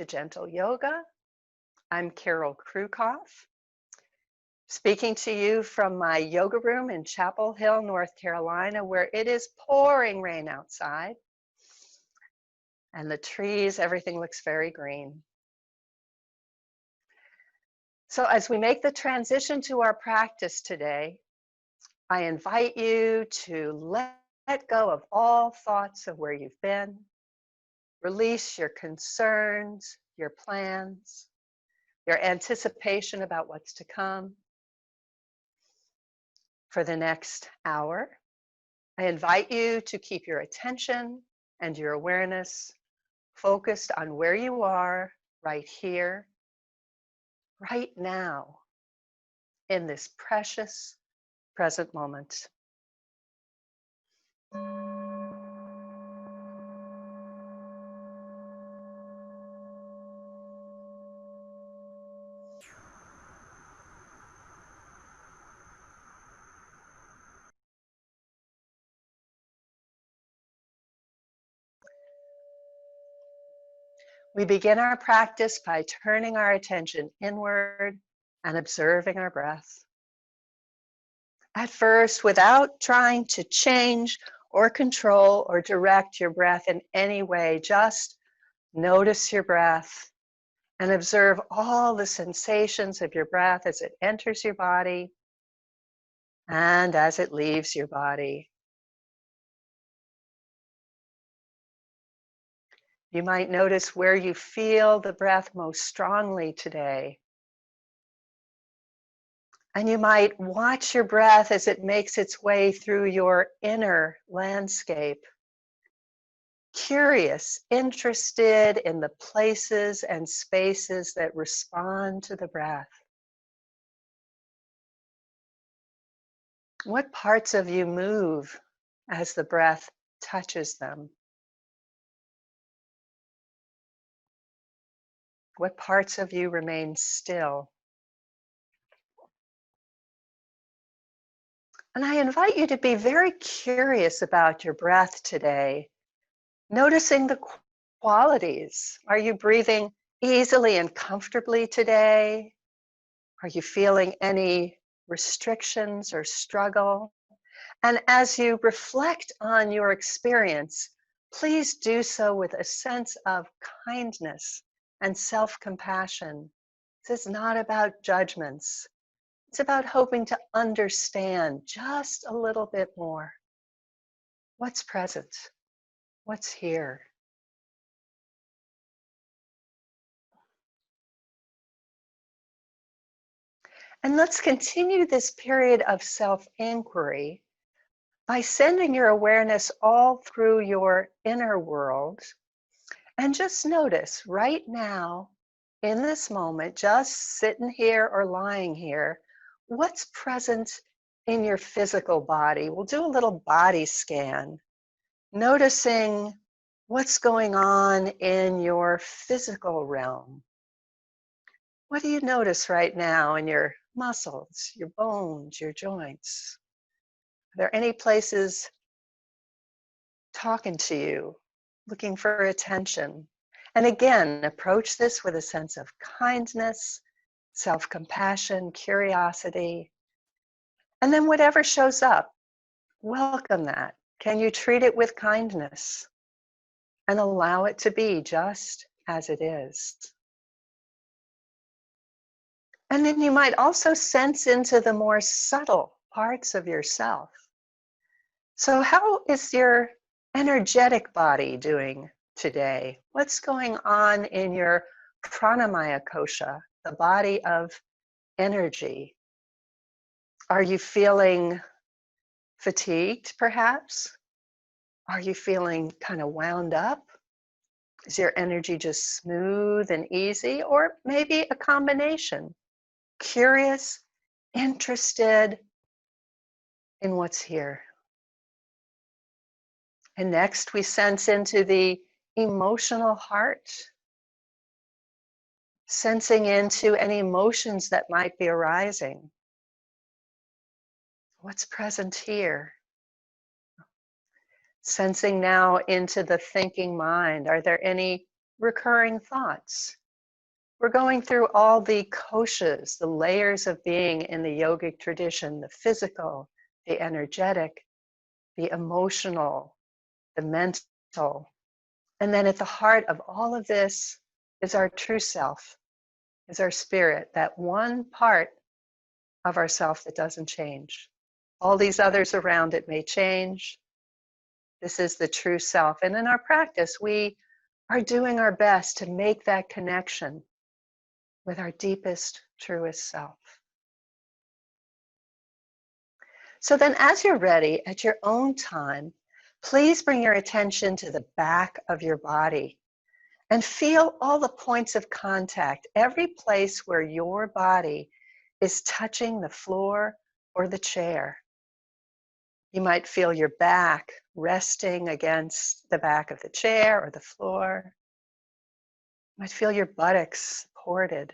to Gentle Yoga. I'm Carol Krukoff, speaking to you from my yoga room in Chapel Hill, North Carolina, where it is pouring rain outside. And the trees, everything looks very green. So as we make the transition to our practice today, I invite you to let go of all thoughts of where you've been. Release your concerns, your plans, your anticipation about what's to come. For the next hour, I invite you to keep your attention and your awareness focused on where you are right here, right now, in this precious present moment. We begin our practice by turning our attention inward and observing our breath. At first, without trying to change or control or direct your breath in any way, just notice your breath and observe all the sensations of your breath as it enters your body and as it leaves your body. You might notice where you feel the breath most strongly today. And you might watch your breath as it makes its way through your inner landscape. Curious, interested in the places and spaces that respond to the breath. What parts of you move as the breath touches them? What parts of you remain still? And I invite you to be very curious about your breath today, noticing the qualities. Are you breathing easily and comfortably today? Are you feeling any restrictions or struggle? And as you reflect on your experience, please do so with a sense of kindness and self-compassion. This is not about judgments. It's about hoping to understand just a little bit more. What's present? What's here? And let's continue this period of self-inquiry by sending your awareness all through your inner world. And just notice right now, in this moment, just sitting here or lying here, what's present in your physical body. We'll do a little body scan, noticing what's going on in your physical realm. What do you notice right now in your muscles, your bones, your joints? Are there any places talking to you, looking for attention? And again, approach this with a sense of kindness, self-compassion, curiosity. And then whatever shows up, welcome that. Can you treat it with kindness and allow it to be just as it is? And then you might also sense into the more subtle parts of yourself. So how is your energetic body doing today? What's going on in your pranamaya kosha, the body of energy? Are you feeling fatigued, perhaps? Are you feeling kind of wound up? Is your energy just smooth and easy? Or maybe a combination? Curious, interested in what's here. And next, we sense into the emotional heart, sensing into any emotions that might be arising. What's present here? Sensing now into the thinking mind. Are there any recurring thoughts. We're going through all the koshas, the layers of being in the yogic tradition, the physical, the energetic, the emotional, the mental. And then at the heart of all of this is our true self, is our spirit, that one part of ourself that doesn't change. All these others around it may change. This is the true self. And in our practice, we are doing our best to make that connection with our deepest, truest self. So then, as you're ready, at your own time, please bring your attention to the back of your body and feel all the points of contact, every place where your body is touching the floor or the chair. You might feel your back resting against the back of the chair or the floor. You might feel your buttocks supported.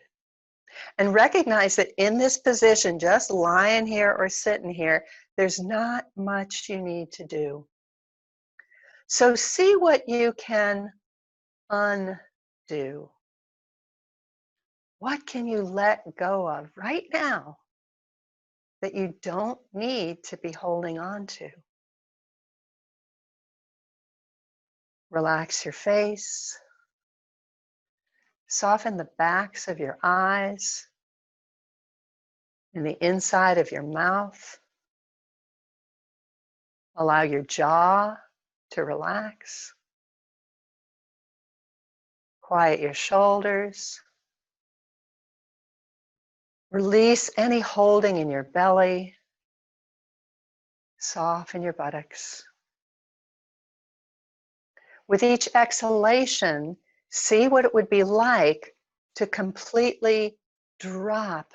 And recognize that in this position, just lying here or sitting here, there's not much you need to do. So see what you can undo. What can you let go of right now that you don't need to be holding on to? Relax your face. Soften the backs of your eyes and the inside of your mouth. Allow your jaw to relax. Quiet your shoulders. Release any holding in your belly. Soften your buttocks. With each exhalation, see what it would be like to completely drop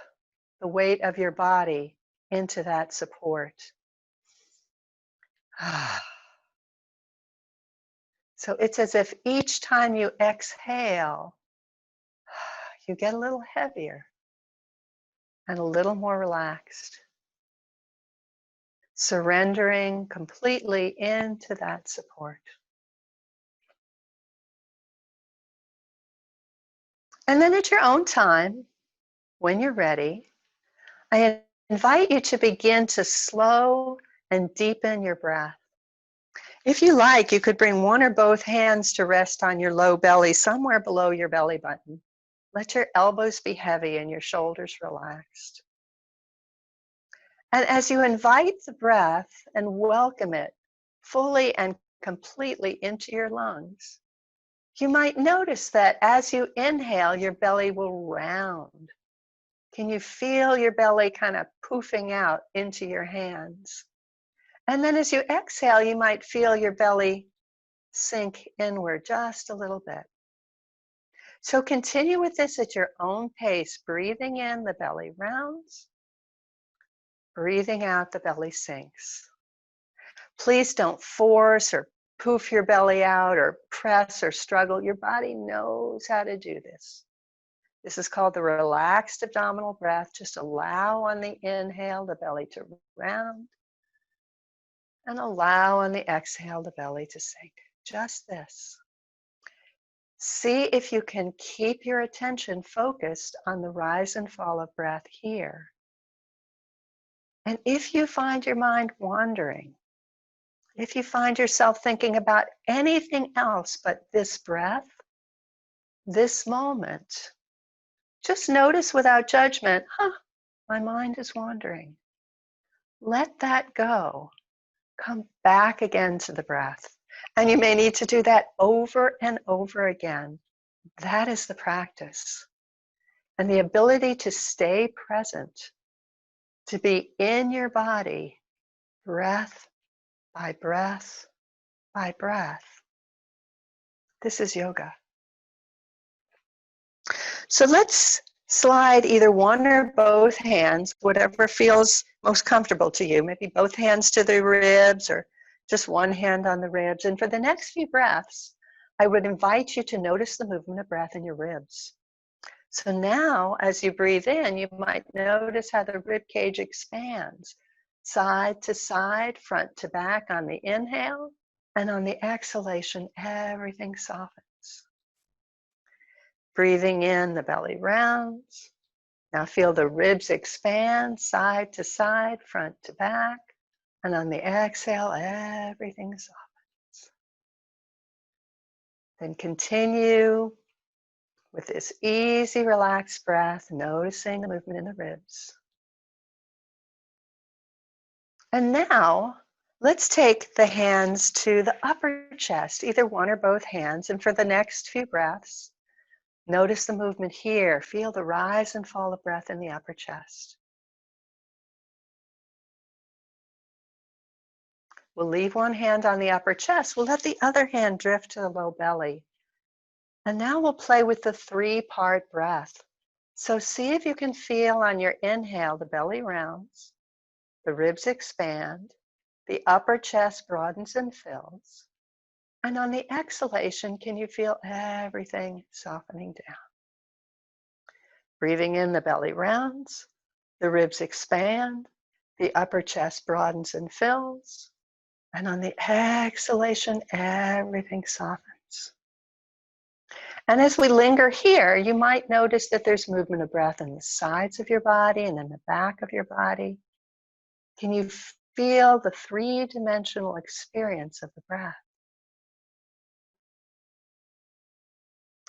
the weight of your body into that support. So it's as if each time you exhale, you get a little heavier and a little more relaxed, surrendering completely into that support. And then at your own time, when you're ready, I invite you to begin to slow and deepen your breath. If you like, you could bring one or both hands to rest on your low belly, somewhere below your belly button. Let your elbows be heavy and your shoulders relaxed. And as you invite the breath and welcome it fully and completely into your lungs, you might notice that as you inhale, your belly will round. Can you feel your belly kind of poofing out into your hands? And then as you exhale, you might feel your belly sink inward just a little bit. So continue with this at your own pace. Breathing in, the belly rounds. Breathing out, the belly sinks. Please don't force or poof your belly out or press or struggle. Your body knows how to do this. This is called the relaxed abdominal breath. Just allow on the inhale the belly to round, and allow on the exhale the belly to sink. Just this. See if you can keep your attention focused on the rise and fall of breath here. And if you find your mind wandering, if you find yourself thinking about anything else but this breath, this moment, just notice without judgment, my mind is wandering. Let that go. Come back again to the breath. And you may need to do that over and over again. That is the practice. And the ability to stay present, to be in your body, breath by breath by breath. This is yoga. So let's slide either one or both hands, whatever feels most comfortable to you. Maybe both hands to the ribs or just one hand on the ribs. And for the next few breaths, I would invite you to notice the movement of breath in your ribs. So now, as you breathe in, you might notice how the rib cage expands, side to side, front to back on the inhale, and on the exhalation, everything softens. Breathing in, the belly rounds. Now feel the ribs expand side to side, front to back. And on the exhale, everything softens. Then continue with this easy, relaxed breath, noticing the movement in the ribs. And now, let's take the hands to the upper chest, either one or both hands. And for the next few breaths, notice the movement here. Feel the rise and fall of breath in the upper chest. We'll leave one hand on the upper chest. We'll let the other hand drift to the low belly. And now we'll play with the 3-part breath. So see if you can feel on your inhale, the belly rounds, the ribs expand, the upper chest broadens and fills. And on the exhalation, can you feel everything softening down? Breathing in, the belly rounds, the ribs expand, the upper chest broadens and fills. And on the exhalation, everything softens. And as we linger here, you might notice that there's movement of breath in the sides of your body and in the back of your body. Can you feel the 3-dimensional experience of the breath?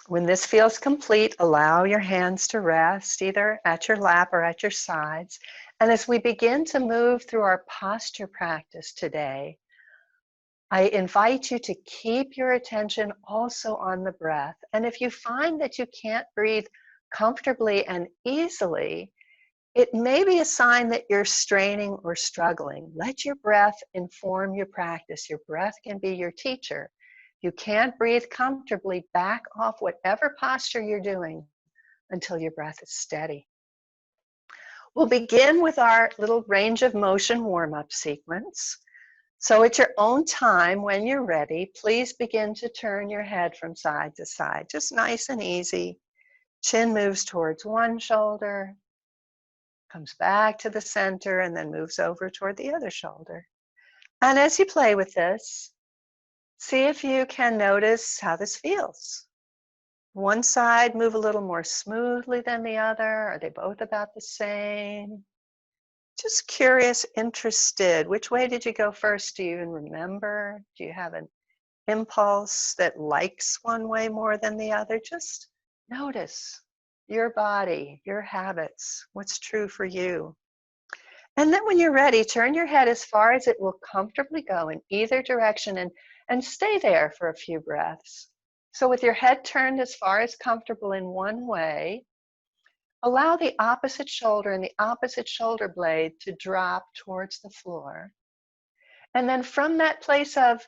When this feels complete, allow your hands to rest either at your lap or at your sides. And as we begin to move through our posture practice today, I invite you to keep your attention also on the breath. And if you find that you can't breathe comfortably and easily, it may be a sign that you're straining or struggling. Let your breath inform your practice. Your breath can be your teacher. You can't breathe comfortably, back off whatever posture you're doing until your breath is steady. We'll begin with our little range of motion warm-up sequence. So at your own time, when you're ready, please begin to turn your head from side to side, just nice and easy. Chin moves towards one shoulder, comes back to the center, and then moves over toward the other shoulder. And as you play with this, see if you can notice how this feels. One side move a little more smoothly than the other. Are they both about the same? Just curious, interested. Which way did you go first? Do you even remember? Do you have an impulse that likes one way more than the other? Just notice your body, your habits, what's true for you. And then when you're ready, turn your head as far as it will comfortably go in either direction and stay there for a few breaths. So with your head turned as far as comfortable in one way, allow the opposite shoulder and the opposite shoulder blade to drop towards the floor. And then from that place of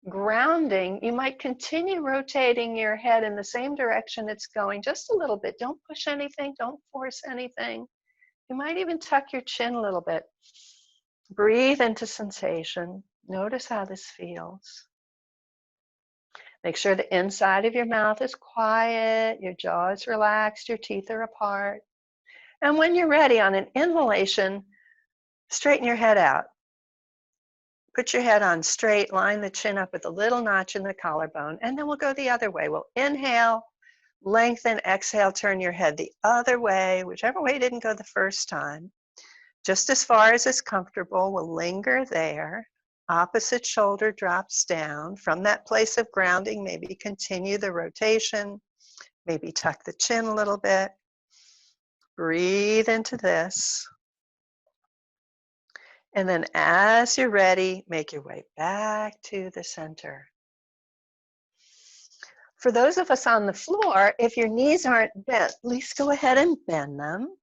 grounding, you might continue rotating your head in the same direction it's going, just a little bit. Don't push anything, don't force anything. You might even tuck your chin a little bit. Breathe into sensation. Notice how this feels. Make sure the inside of your mouth is quiet, your jaw is relaxed, your teeth are apart. And when you're ready, on an inhalation, straighten your head out. Put your head on straight, line the chin up with a little notch in the collarbone, and then we'll go the other way. We'll inhale, lengthen, exhale, turn your head the other way, whichever way didn't go the first time. Just as far as is comfortable, we'll linger there. Opposite shoulder drops down. From that place of grounding, maybe continue the rotation, maybe tuck the chin a little bit. Breathe into this. And then as you're ready, make your way back to the center. For those of us on the floor, if your knees aren't bent, at least go ahead and bend them.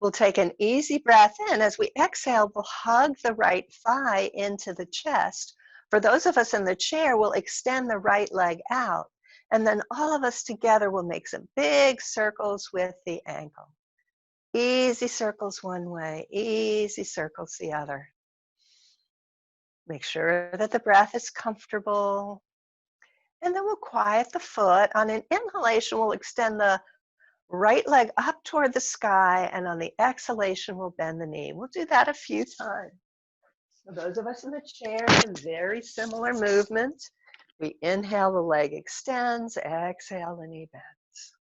We'll take an easy breath in. As we exhale, we'll hug the right thigh into the chest. For those of us in the chair, we'll extend the right leg out. And then all of us together will make some big circles with the ankle. Easy circles one way, easy circles the other. Make sure that the breath is comfortable. And then we'll quiet the foot. On an inhalation, we'll extend the right leg up toward the sky, and on the exhalation, we'll bend the knee. We'll do that a few times. For those of us in the chair, a very similar movement. We inhale, the leg extends, exhale, the knee bends.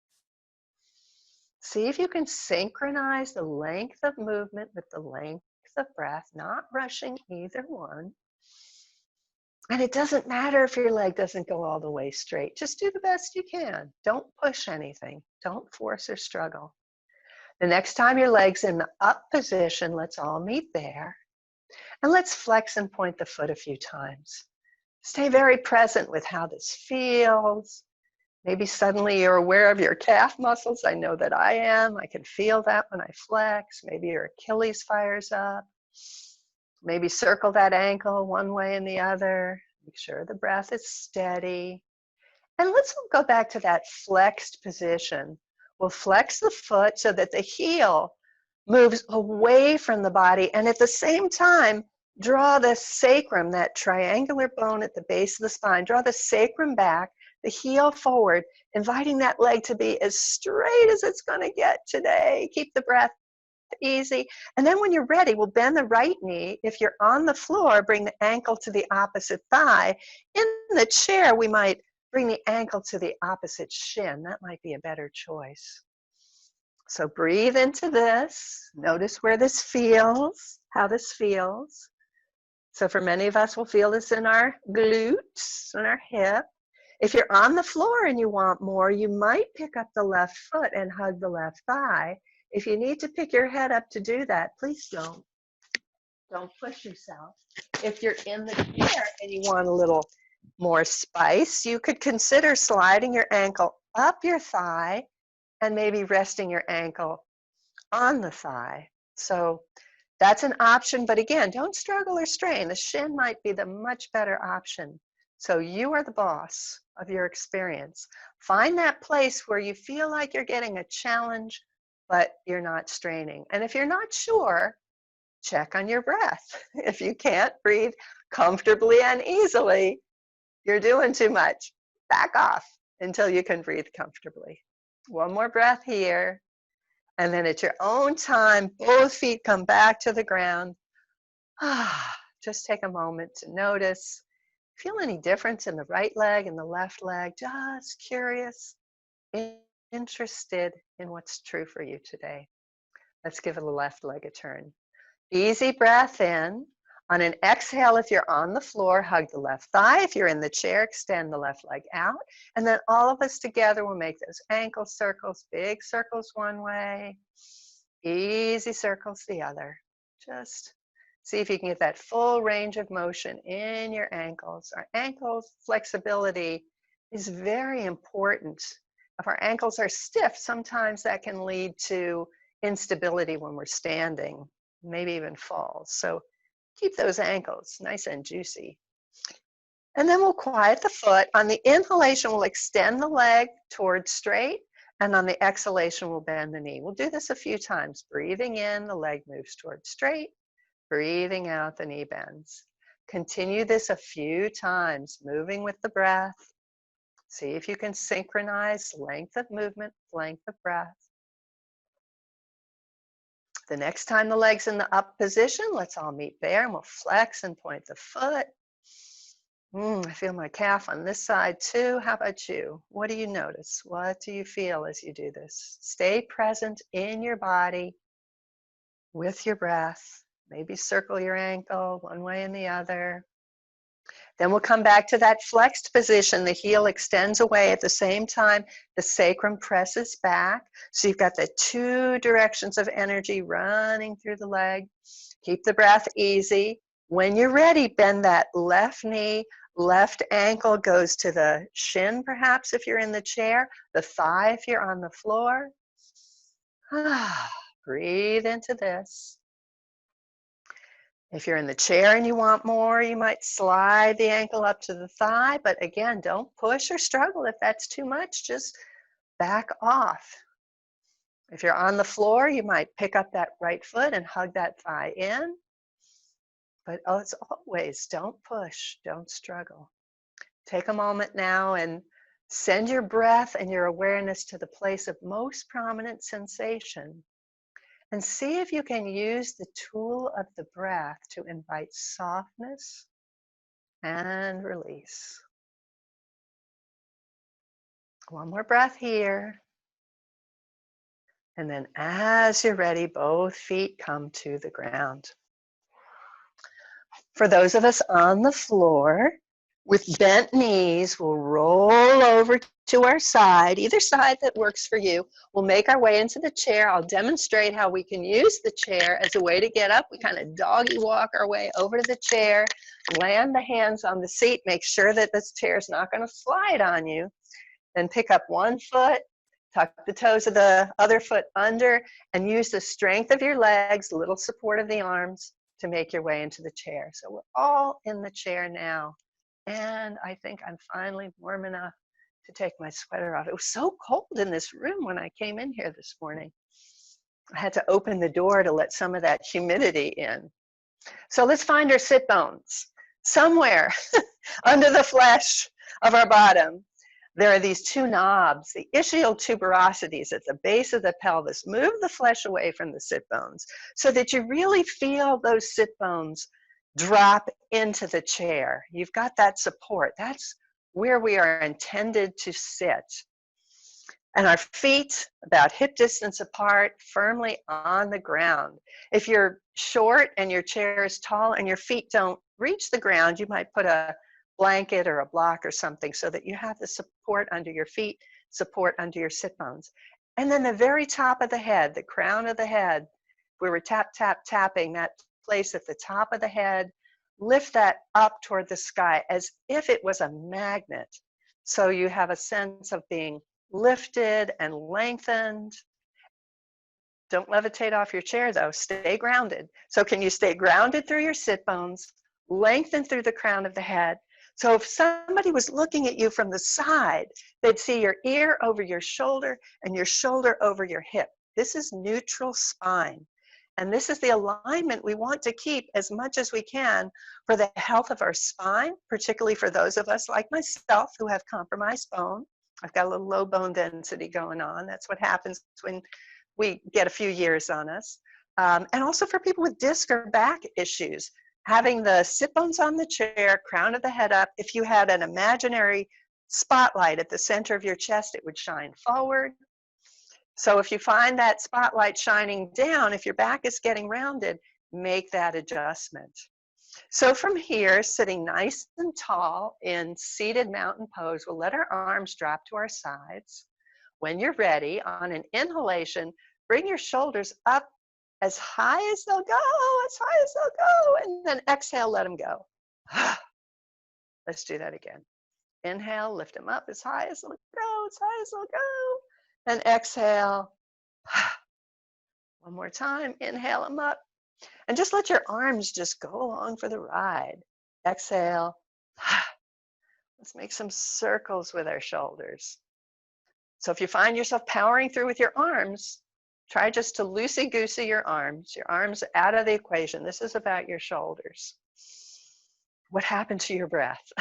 See if you can synchronize the length of movement with the length of breath, not rushing either one. And it doesn't matter if your leg doesn't go all the way straight. Just do the best you can. Don't push anything. Don't force or struggle. The next time your leg's in the up position, let's all meet there. And let's flex and point the foot a few times. Stay very present with how this feels. Maybe suddenly you're aware of your calf muscles. I know that I am. I can feel that when I flex. Maybe your Achilles fires up. Maybe circle that ankle one way and the other. Make sure the breath is steady. And let's go back to that flexed position. We'll flex the foot so that the heel moves away from the body, and at the same time, draw the sacrum, that triangular bone at the base of the spine, draw the sacrum back, the heel forward, inviting that leg to be as straight as it's going to get today. Keep the breath easy. And then when you're ready, we'll bend the right knee. If you're on the floor, bring the ankle to the opposite thigh. In the chair, we might bring the ankle to the opposite shin. That might be a better choice. So breathe into this. Notice where this feels, how this feels. So for many of us, we'll feel this in our glutes, in our hip. If you're on the floor and you want more, you might pick up the left foot and hug the left thigh. If you need to pick your head up to do that, please don't. Don't push yourself. If you're in the chair and you want a little more spice, you could consider sliding your ankle up your thigh and maybe resting your ankle on the thigh. So that's an option, but again, don't struggle or strain. The shin might be the much better option. So you are the boss of your experience. Find that place where you feel like you're getting a challenge, but you're not straining. And if you're not sure, check on your breath. If you can't breathe comfortably and easily, you're doing too much. Back off until you can breathe comfortably. One more breath here. And then at your own time, both feet come back to the ground. Just take a moment to notice. Feel any difference in the right leg and the left leg? Just curious, interested in what's true for you today. Let's give the left leg a turn. Easy breath in. On an exhale, if you're on the floor, hug the left thigh. If you're in the chair, extend the left leg out. And then all of us together will make those ankle circles, big circles one way, easy circles the other. Just see if you can get that full range of motion in your ankles. Our ankle flexibility is very important. If our ankles are stiff, sometimes that can lead to instability when we're standing, maybe even falls. So keep those ankles nice and juicy. And then we'll quiet the foot. On the inhalation, we'll extend the leg towards straight. And on the exhalation, we'll bend the knee. We'll do this a few times. Breathing in, the leg moves towards straight. Breathing out, the knee bends. Continue this a few times, moving with the breath. See if you can synchronize length of movement, length of breath. The next time the leg's in the up position, let's all meet there and we'll flex and point the foot. I feel my calf on this side too. How about you? What do you notice? What do you feel as you do this? Stay present in your body with your breath. Maybe circle your ankle one way and the other. Then we'll come back to that flexed position. The heel extends away at the same time. The sacrum presses back. So you've got the two directions of energy running through the leg. Keep the breath easy. When you're ready, bend that left knee. Left ankle goes to the shin, perhaps, if you're in the chair. The thigh, if you're on the floor. Breathe into this. If you're in the chair and you want more, you might slide the ankle up to the thigh, but again, don't push or struggle. If that's too much, just back off. If you're on the floor, you might pick up that right foot and hug that thigh in. But as always, don't push, don't struggle. Take a moment now and send your breath and your awareness to the place of most prominent sensation. And see if you can use the tool of the breath to invite softness and release. One more breath here. And then as you're ready, both feet come to the ground. For those of us on the floor, with bent knees, we'll roll over to our side, either side that works for you. We'll make our way into the chair. I'll demonstrate how we can use the chair as a way to get up. We kind of doggy walk our way over to the chair, land the hands on the seat, make sure that this chair is not going to slide on you. Then pick up one foot, tuck the toes of the other foot under, and use the strength of your legs, little support of the arms, to make your way into the chair. So we're all in the chair now. And I think I'm finally warm enough to take my sweater off. It was so cold in this room when I came in here this morning. I had to open the door to let some of that humidity in. So let's find our sit bones. Somewhere under the flesh of our bottom, there are these two knobs, the ischial tuberosities at the base of the pelvis. Move the flesh away from the sit bones so that you really feel those sit bones drop into the chair. You've got that support. That's where we are intended to sit. And our feet about hip distance apart, firmly on the ground. If you're short and your chair is tall and your feet don't reach the ground, you might put a blanket or a block or something so that you have the support under your feet, support under your sit bones. And then the very top of the head, the crown of the head, we were tapping that place at the top of the head, lift that up toward the sky as if it was a magnet. So you have a sense of being lifted and lengthened. Don't levitate off your chair though, stay grounded. So can you stay grounded through your sit bones, lengthen through the crown of the head? So if somebody was looking at you from the side, they'd see your ear over your shoulder and your shoulder over your hip. This is neutral spine. And this is the alignment we want to keep as much as we can for the health of our spine, particularly for those of us like myself who have compromised bone. I've got a little low bone density going on. That's what happens when we get a few years on us. And also for people with disc or back issues, having the sit bones on the chair, crown of the head up. If you had an imaginary spotlight at the center of your chest, it would shine forward. So if you find that spotlight shining down, if your back is getting rounded, make that adjustment. So from here, sitting nice and tall in seated mountain pose, we'll let our arms drop to our sides. When you're ready, on an inhalation, bring your shoulders up as high as they'll go, and then exhale, let them go. Let's do that again. Inhale, lift them up as high as they'll go, and exhale. One more time, inhale them up, and just let your arms just go along for the ride. Exhale. Let's make some circles with our shoulders. So if you find yourself powering through with your arms, try just to loosey-goosey your arms out of the equation. This is about your shoulders. What happened to your breath?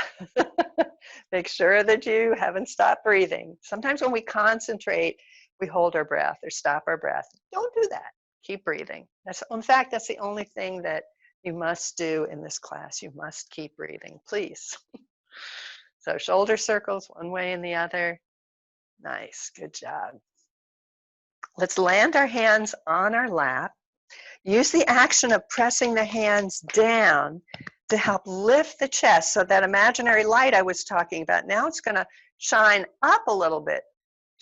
Make sure that you haven't stopped breathing. Sometimes when we concentrate, we hold our breath or stop our breath. Don't do that. Keep breathing. In fact, that's the only thing that you must do in this class. You must keep breathing, please. So shoulder circles one way and the other. Nice, good job. Let's land our hands on our lap. Use the action of pressing the hands down to help lift the chest. So that imaginary light I was talking about, now it's going to shine up a little bit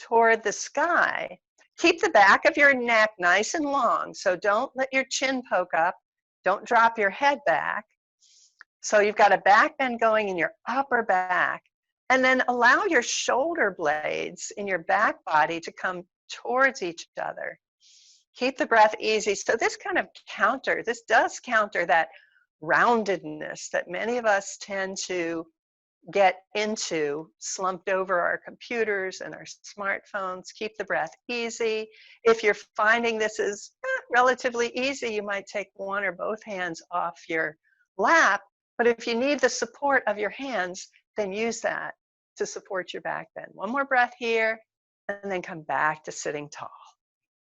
toward the sky. Keep the back of your neck nice and long. So don't let your chin poke up. Don't drop your head back. So you've got a back bend going in your upper back. And then allow your shoulder blades in your back body to come towards each other. Keep the breath easy. So this does counter that roundedness that many of us tend to get into, slumped over our computers and our smartphones. Keep the breath easy. If you're finding this is relatively easy, you might take one or both hands off your lap. But if you need the support of your hands, then use that to support your back bend. One more breath here, and then come back to sitting tall.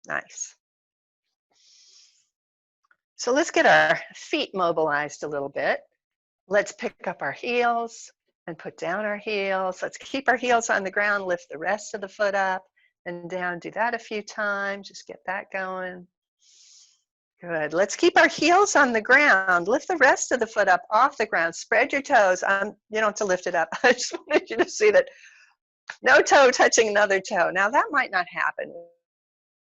Nice. So let's get our feet mobilized a little bit. Let's pick up our heels and put down our heels. Let's keep our heels on the ground, lift the rest of the foot up, and down. Do that a few times. Just get that going. Good. Let's keep our heels on the ground. Lift the rest of the foot up off the ground. Spread your toes. You don't have to lift it up. I just wanted you to see that no toe touching another toe. Now that might not happen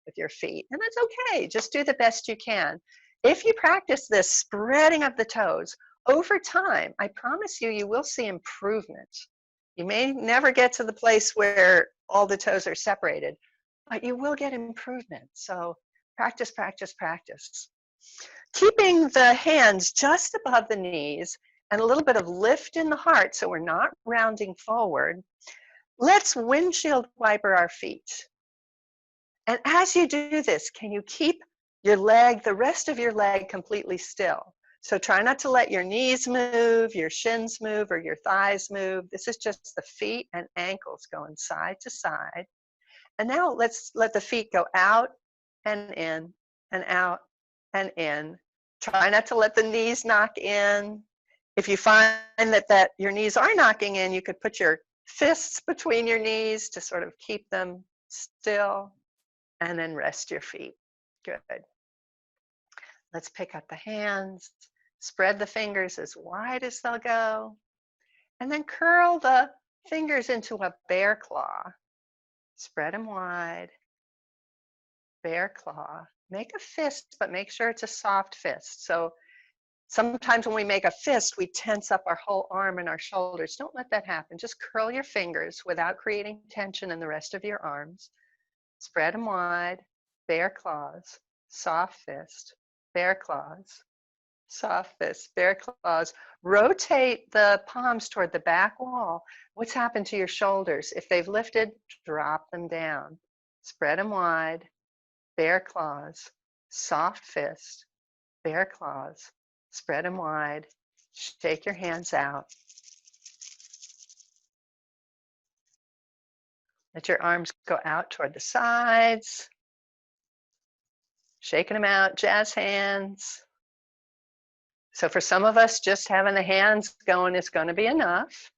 with your feet, and that's okay. Just do the best you can. If you practice this spreading of the toes over time, I promise you, you will see improvement. You may never get to the place where all the toes are separated, but you will get improvement. So practice, practice, practice. Keeping the hands just above the knees and a little bit of lift in the heart so we're not rounding forward. Let's windshield wiper our feet. And as you do this, can you keep your leg, the rest of your leg, completely still? So try not to let your knees move, your shins move, or your thighs move. This is just the feet and ankles going side to side. And now let's let the feet go out and in and out and in. Try not to let the knees knock in. If you find that your knees are knocking in, you could put your fists between your knees to sort of keep them still, and then rest your feet. Good. Let's pick up the hands, spread the fingers as wide as they'll go, and then curl the fingers into a bear claw. Spread them wide, bear claw. Make a fist, but make sure it's a soft fist. So sometimes when we make a fist, we tense up our whole arm and our shoulders. Don't let that happen. Just curl your fingers without creating tension in the rest of your arms. Spread them wide, bear claws, soft fist, bear claws, soft fist, bear claws. Rotate the palms toward the back wall. What's happened to your shoulders? If they've lifted, drop them down. Spread them wide, bear claws, soft fist, bear claws. Spread them wide. Shake your hands out. Let your arms go out toward the sides. Shaking them out, jazz hands. So for some of us, just having the hands going is going to be enough.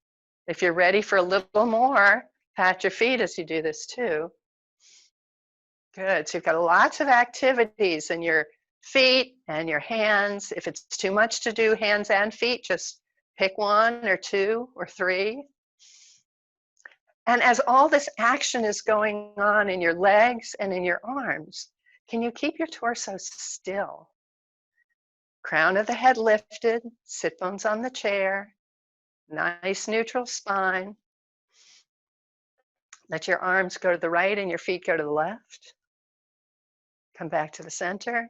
If you're ready for a little more, pat your feet as you do this too. Good. So you've got lots of activities in your feet and your hands. If it's too much to do hands and feet, just pick one or two or three. And as all this action is going on in your legs and in your arms, can you keep your torso still? Crown of the head lifted, sit bones on the chair, nice neutral spine. Let your arms go to the right and your feet go to the left. Come back to the center.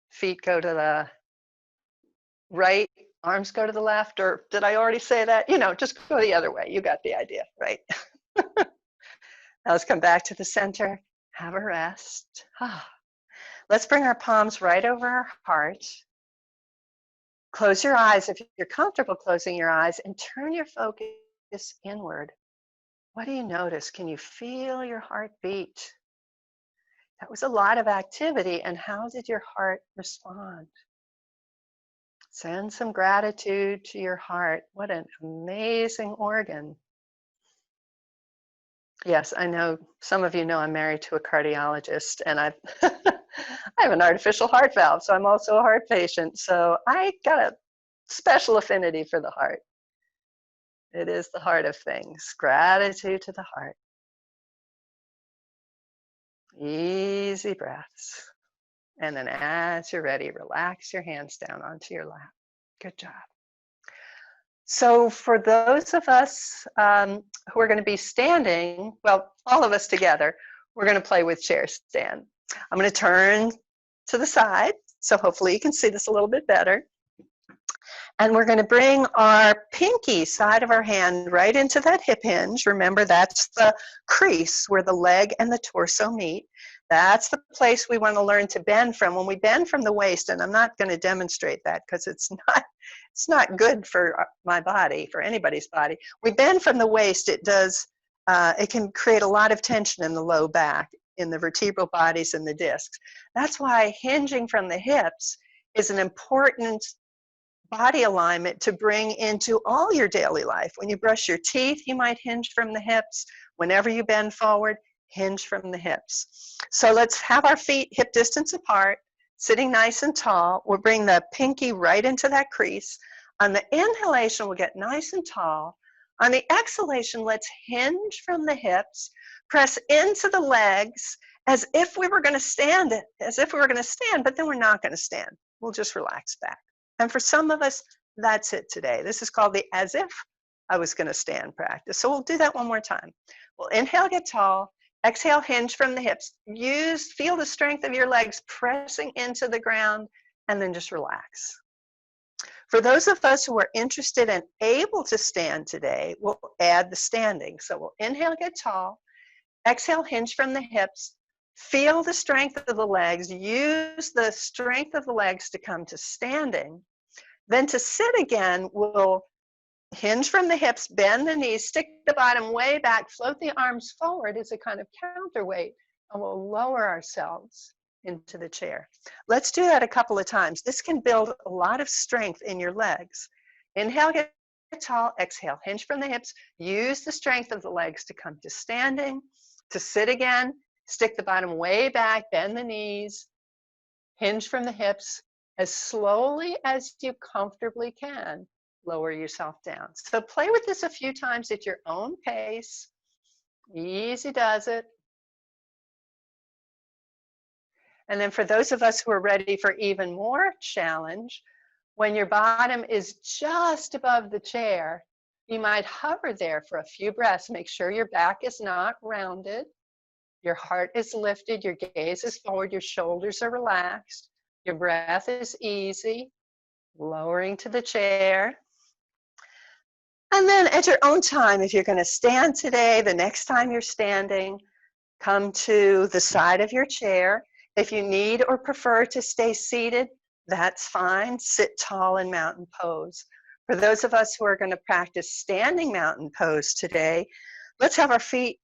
Feet go to the right, arms go to the left, or did I already say that? You know, just go the other way. You got the idea, right? Now let's come back to the center. Have a rest. Let's bring our palms right over our heart. Close your eyes if you're comfortable closing your eyes, and turn your focus inward. What do you notice? Can you feel your heart beat? That was a lot of activity, and how did your heart respond? Send some gratitude to your heart. What an amazing organ. Yes, I know some of you know I'm married to a cardiologist, and I have an artificial heart valve, so I'm also a heart patient. So I got a special affinity for the heart. It is the heart of things. Gratitude to the heart. Easy breaths. And then as you're ready, relax your hands down onto your lap. Good job. So for those of us who are going to be standing, well, all of us together, we're going to play with chair stand. I'm going to turn to the side, so hopefully you can see this a little bit better. And we're going to bring our pinky side of our hand right into that hip hinge. Remember, that's the crease where the leg and the torso meet. That's the place we want to learn to bend from. When we bend from the waist, and I'm not going to demonstrate that because it's not good for my body, for anybody's body. We bend from the waist, it can create a lot of tension in the low back, in the vertebral bodies and the discs. That's why hinging from the hips is an important body alignment to bring into all your daily life. When you brush your teeth, you might hinge from the hips. Whenever you bend forward, hinge from the hips. So let's have our feet hip distance apart, sitting nice and tall. We'll bring the pinky right into that crease. On the inhalation, we'll get nice and tall. On the exhalation, let's hinge from the hips, press into the legs as if we were going to stand it, as if we were going to stand, but then we're not going to stand. We'll just relax back. And for some of us, that's it today. This is called the as if I was going to stand practice. So we'll do that one more time. We'll inhale, get tall. Exhale, hinge from the hips. Feel the strength of your legs pressing into the ground, and then just relax. For those of us who are interested and able to stand today, we'll add the standing. So we'll inhale, get tall. Exhale, hinge from the hips. Feel the strength of the legs. Use the strength of the legs to come to standing. Then to sit again, we'll hinge from the hips, bend the knees, stick the bottom way back, float the arms forward as a kind of counterweight, and we'll lower ourselves into the chair. Let's do that a couple of times. This can build a lot of strength in your legs. Inhale, get tall. Exhale, hinge from the hips. Use the strength of the legs to come to standing. To sit again, stick the bottom way back, bend the knees, hinge from the hips. As slowly as you comfortably can, lower yourself down. So play with this a few times at your own pace. Easy does it. And then for those of us who are ready for even more challenge, when your bottom is just above the chair, you might hover there for a few breaths. Make sure your back is not rounded. Your heart is lifted, your gaze is forward, your shoulders are relaxed, your breath is easy, lowering to the chair. And then at your own time, if you're going to stand today, the next time you're standing, come to the side of your chair. If you need or prefer to stay seated, that's fine. Sit tall in mountain pose. For those of us who are going to practice standing mountain pose today, let's have our feet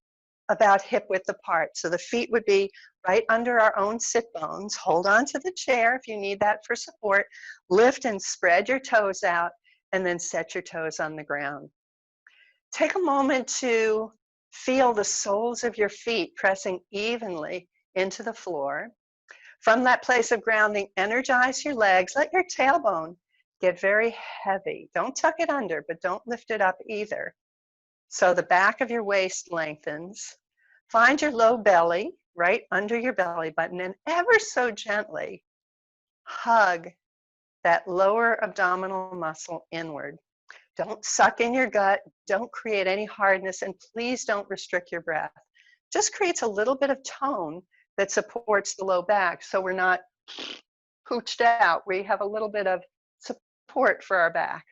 about hip width apart. So the feet would be right under our own sit bones. Hold on to the chair if you need that for support. Lift and spread your toes out, and then set your toes on the ground. Take a moment to feel the soles of your feet pressing evenly into the floor. From that place of grounding, energize your legs. Let your tailbone get very heavy. Don't tuck it under, but don't lift it up either. So the back of your waist lengthens. Find your low belly right under your belly button, and ever so gently hug that lower abdominal muscle inward. Don't suck in your gut. Don't create any hardness, and please don't restrict your breath. Just creates a little bit of tone that supports the low back, so we're not pooched out. We have a little bit of support for our back.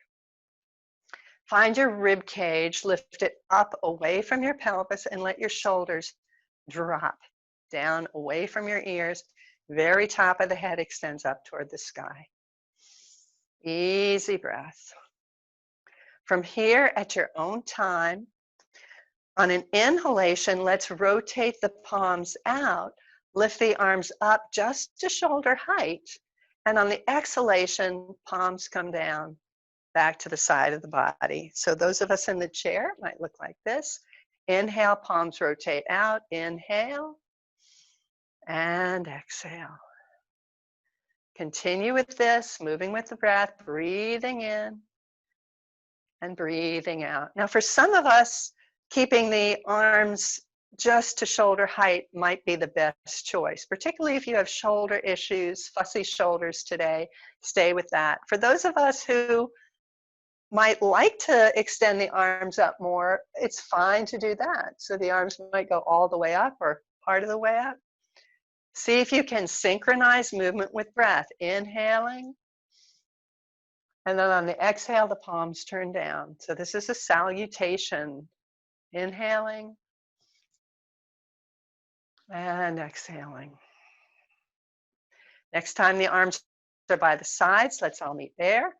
Find your rib cage, lift it up away from your pelvis, and let your shoulders drop down away from your ears. Very top of the head extends up toward the sky. Easy breath. From here, at your own time, on an inhalation, let's rotate the palms out, lift the arms up just to shoulder height, and on the exhalation, palms come down back to the side of the body. So those of us in the chair might look like this. Inhale, palms rotate out. Inhale and exhale. Continue with this, moving with the breath, breathing in and breathing out. Now for some of us, keeping the arms just to shoulder height might be the best choice, particularly if you have shoulder issues, fussy shoulders today, stay with that. For those of us who might like to extend the arms up more, it's fine to do that. So the arms might go all the way up or part of the way up. See if you can synchronize movement with breath. Inhaling, and then on the exhale, the palms turn down. So this is a salutation. Inhaling and exhaling. Next time the arms are by the sides, let's all meet there.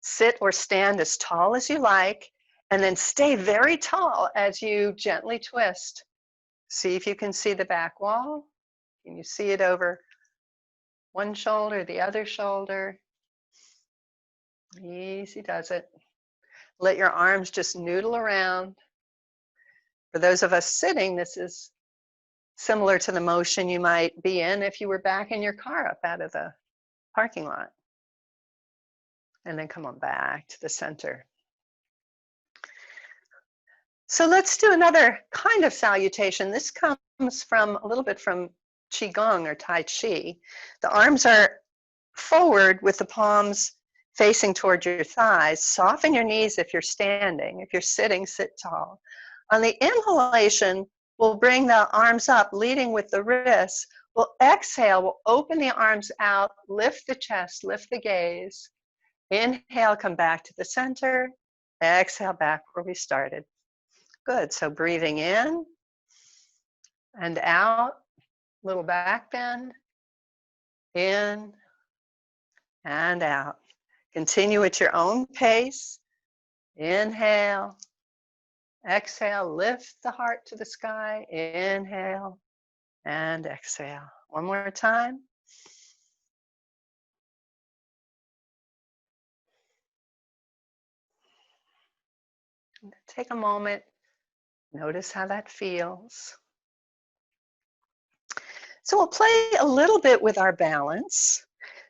Sit or stand as tall as you like, and then stay very tall as you gently twist. See if you can see the back wall. Can you see it over one shoulder, the other shoulder? Easy does it. Let your arms just noodle around. For those of us sitting, this is similar to the motion you might be in if you were backing your car up out of the parking lot. And then come on back to the center. So let's do another kind of salutation. This comes from a little bit from Qigong or Tai Chi. The arms are forward with the palms facing toward your thighs. Soften your knees if you're standing. If you're sitting, sit tall. On the inhalation, we'll bring the arms up, leading with the wrists. We'll exhale, we'll open the arms out, lift the chest, lift the gaze. Inhale, come back to the center. Exhale, back where we started. Good, so breathing in and out, little back bend, in and out. Continue at your own pace. Inhale, exhale, lift the heart to the sky. Inhale and exhale. One more time. Take a moment. Notice how that feels. So we'll play a little bit with our balance.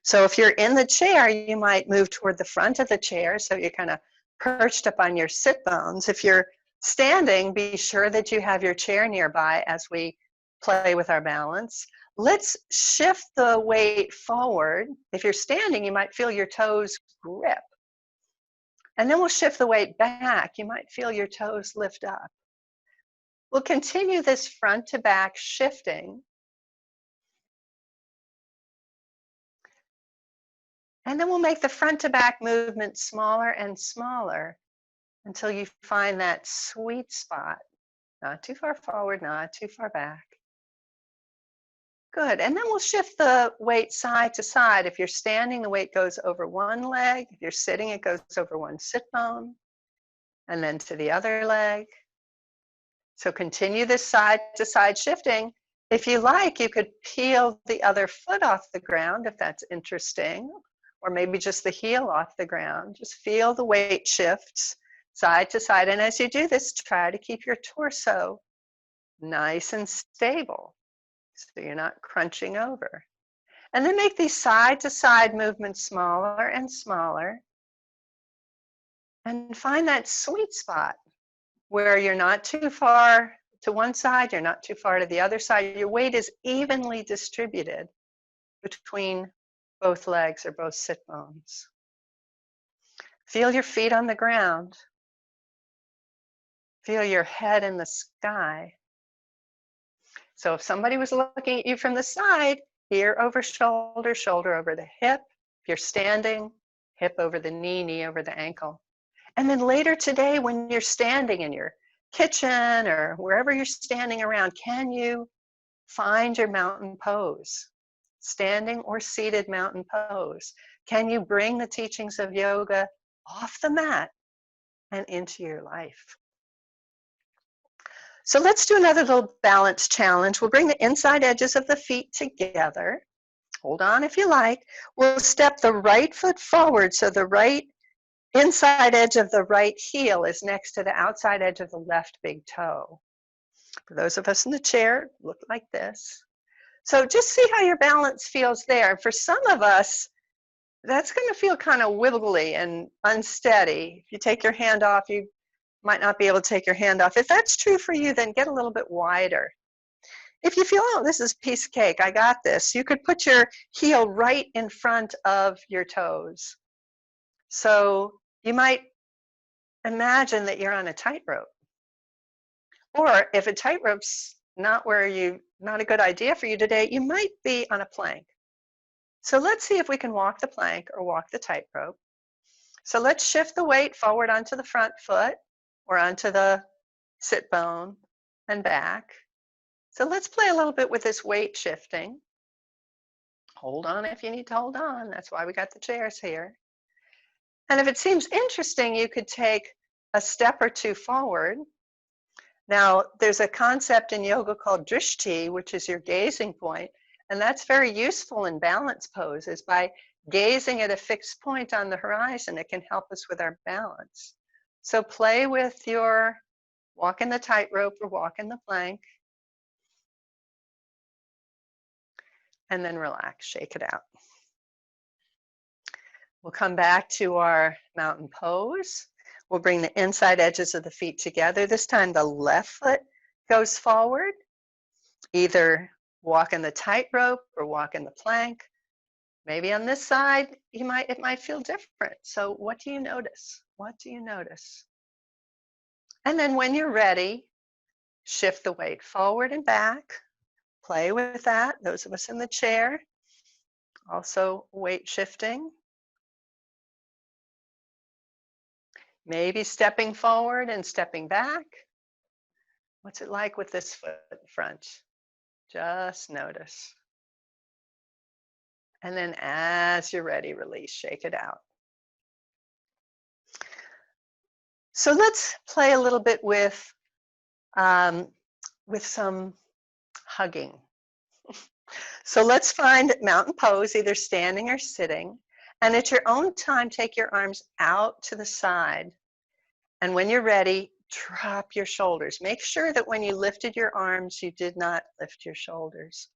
So if you're in the chair, you might move toward the front of the chair so you're kind of perched up on your sit bones. If you're standing, be sure that you have your chair nearby as we play with our balance. Let's shift the weight forward. If you're standing, you might feel your toes grip. And then we'll shift the weight back. You might feel your toes lift up. We'll continue this front to back shifting. And then we'll make the front to back movement smaller and smaller until you find that sweet spot. Not too far forward, not too far back. Good, and then we'll shift the weight side to side. If you're standing, the weight goes over one leg. If you're sitting, it goes over one sit bone. And then to the other leg. So continue this side to side shifting. If you like, you could peel the other foot off the ground if that's interesting, or maybe just the heel off the ground. Just feel the weight shifts side to side. And as you do this, try to keep your torso nice and stable so you're not crunching over. And then make these side to side movements smaller and smaller. And find that sweet spot where you're not too far to one side, you're not too far to the other side. Your weight is evenly distributed between both legs or both sit bones. Feel your feet on the ground. Feel your head in the sky. So if somebody was looking at you from the side, ear over shoulder, shoulder over the hip. If you're standing, hip over the knee, knee over the ankle. And then later today, when you're standing in your kitchen or wherever you're standing around, can you find your mountain pose? Standing or seated mountain pose. Can you bring the teachings of yoga off the mat and into your life? So let's do another little balance challenge. We'll bring the inside edges of the feet together. Hold on if you like. We'll step the right foot forward so the right inside edge of the right heel is next to the outside edge of the left big toe. For those of us in the chair, look like this. So just see how your balance feels there. For some of us, that's going to feel kind of wiggly and unsteady. If you take your hand off, you might not be able to take your hand off. If that's true for you, then get a little bit wider. If you feel, oh, this is piece of cake, I got this, you could put your heel right in front of your toes. So you might imagine that you're on a tightrope. Or if a tightrope's not a good idea for you today, you might be on a plank. So let's see if we can walk the plank or walk the tightrope. So let's shift the weight forward onto the front foot or onto the sit bone and back. So let's play a little bit with this weight shifting. Hold on if you need to hold on. That's why we got the chairs here. And if it seems interesting, you could take a step or two forward. Now, there's a concept in yoga called drishti, which is your gazing point, and that's very useful in balance poses. By gazing at a fixed point on the horizon, it can help us with our balance. So play with your Walk in the tightrope or walk in the plank. And then relax, shake it out. We'll come back to our mountain pose. We'll bring the inside edges of the feet together. This time the left foot goes forward. Either walk in the tightrope or walk in the plank. Maybe on this side, it might feel different. So what do you notice? What do you notice? And then when you're ready, shift the weight forward and back. Play with that. Those of us in the chair, also weight shifting. Maybe stepping forward and stepping back. What's it like with this foot front? Just notice. And then as you're ready, release, shake it out. So let's play a little bit with some hugging. So let's find mountain pose, either standing or sitting. And at your own time, take your arms out to the side. And when you're ready, drop your shoulders. Make sure that when you lifted your arms, you did not lift your shoulders.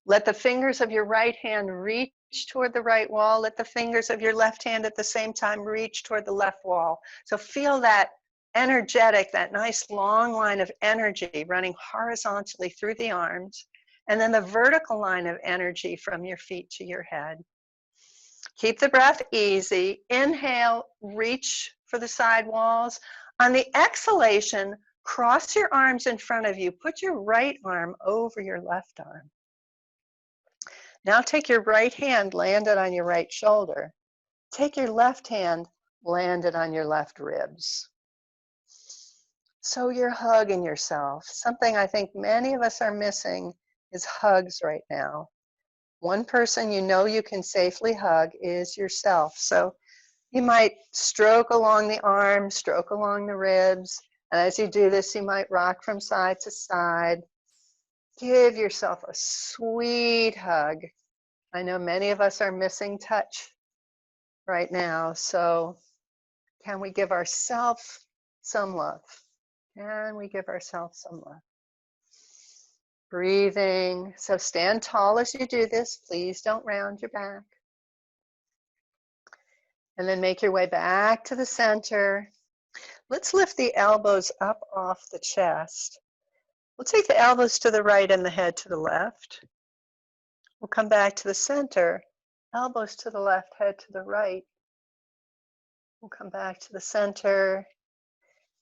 Let the fingers of your right hand reach toward the right wall. Let the fingers of your left hand at the same time reach toward the left wall. So feel that energetic, that nice long line of energy running horizontally through the arms, and then the vertical line of energy from your feet to your head. Keep the breath easy. Inhale, reach for the side walls. On the exhalation, cross your arms in front of you. Put your right arm over your left arm. Now take your right hand, land it on your right shoulder. Take your left hand, land it on your left ribs. So you're hugging yourself. Something I think many of us are missing is hugs right now. One person you know you can safely hug is yourself. So you might stroke along the arms, stroke along the ribs. And as you do this, you might rock from side to side. Give yourself a sweet hug. I know many of us are missing touch right now. So can we give ourselves some love? Can we give ourselves some love? Breathing. So stand tall as you do this. Please don't round your back. And then make your way back to the center. Let's lift the elbows up off the chest. We'll take the elbows to the right and the head to the left. We'll come back to the center. Elbows to the left, head to the right. We'll come back to the center.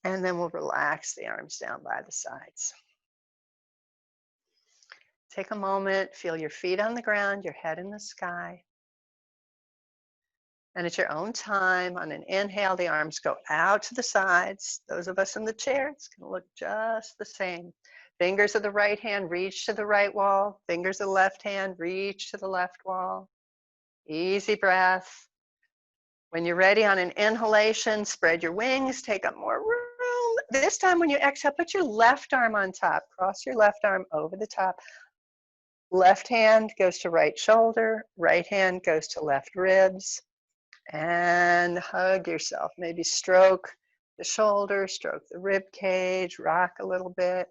And then we'll relax the arms down by the sides. Take a moment, feel your feet on the ground, your head in the sky. And at your own time, on an inhale, the arms go out to the sides. Those of us in the chair, it's going to look just the same. Fingers of the right hand reach to the right wall. Fingers of the left hand reach to the left wall. Easy breath. When you're ready, on an inhalation, spread your wings, take up more room. This time when you exhale, put your left arm on top. Cross your left arm over the top. Left hand goes to right shoulder. Right hand goes to left ribs. And hug yourself. Maybe stroke the shoulder, stroke the rib cage, rock a little bit.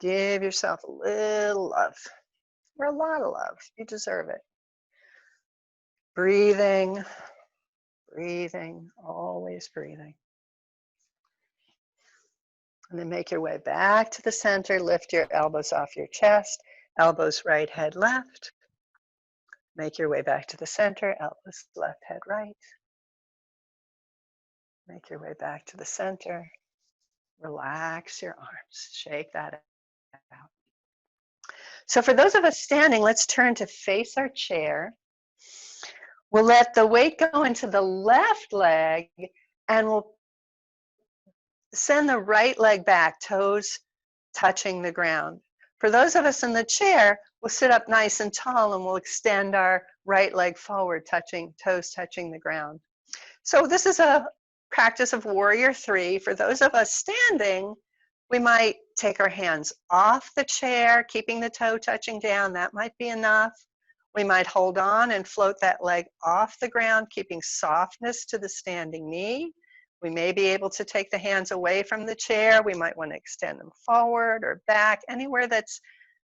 Give yourself a little love, or a lot of love. You deserve it. Breathing, breathing, always breathing. And then make your way back to the center. Lift your elbows off your chest. Elbows right, head left. Make your way back to the center, elbows left, head right. Make your way back to the center. Relax your arms, shake that out. So for those of us standing, let's turn to face our chair. We'll let the weight go into the left leg and we'll send the right leg back, toes touching the ground. For those of us in the chair, we'll sit up nice and tall and we'll extend our right leg forward, toes touching the ground. So this is a practice of Warrior 3. For those of us standing, we might take our hands off the chair, keeping the toe touching down. That might be enough. We might hold on and float that leg off the ground, keeping softness to the standing knee. We may be able to take the hands away from the chair. We might want to extend them forward or back, anywhere that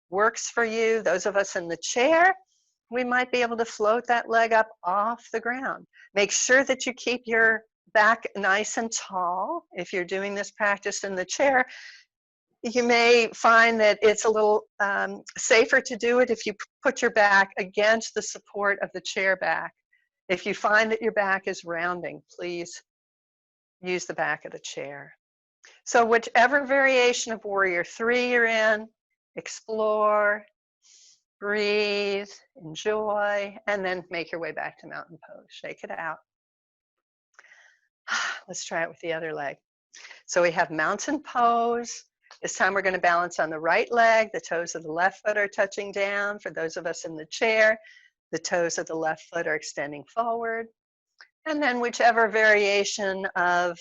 works for you. Those of us in the chair, we might be able to float that leg up off the ground. Make sure that you keep your back nice and tall. If you're doing this practice in the chair, you may find that it's a little safer to do it if you put your back against the support of the chair back. If you find that your back is rounding, please use the back of the chair. So whichever variation of Warrior 3 you're in, explore, breathe, enjoy, and then make your way back to mountain pose. Shake it out. Let's try it with the other leg. So we have mountain pose. This time we're going to balance on the right leg. The toes of the left foot are touching down. For those of us in the chair, the toes of the left foot are extending forward. And then whichever variation of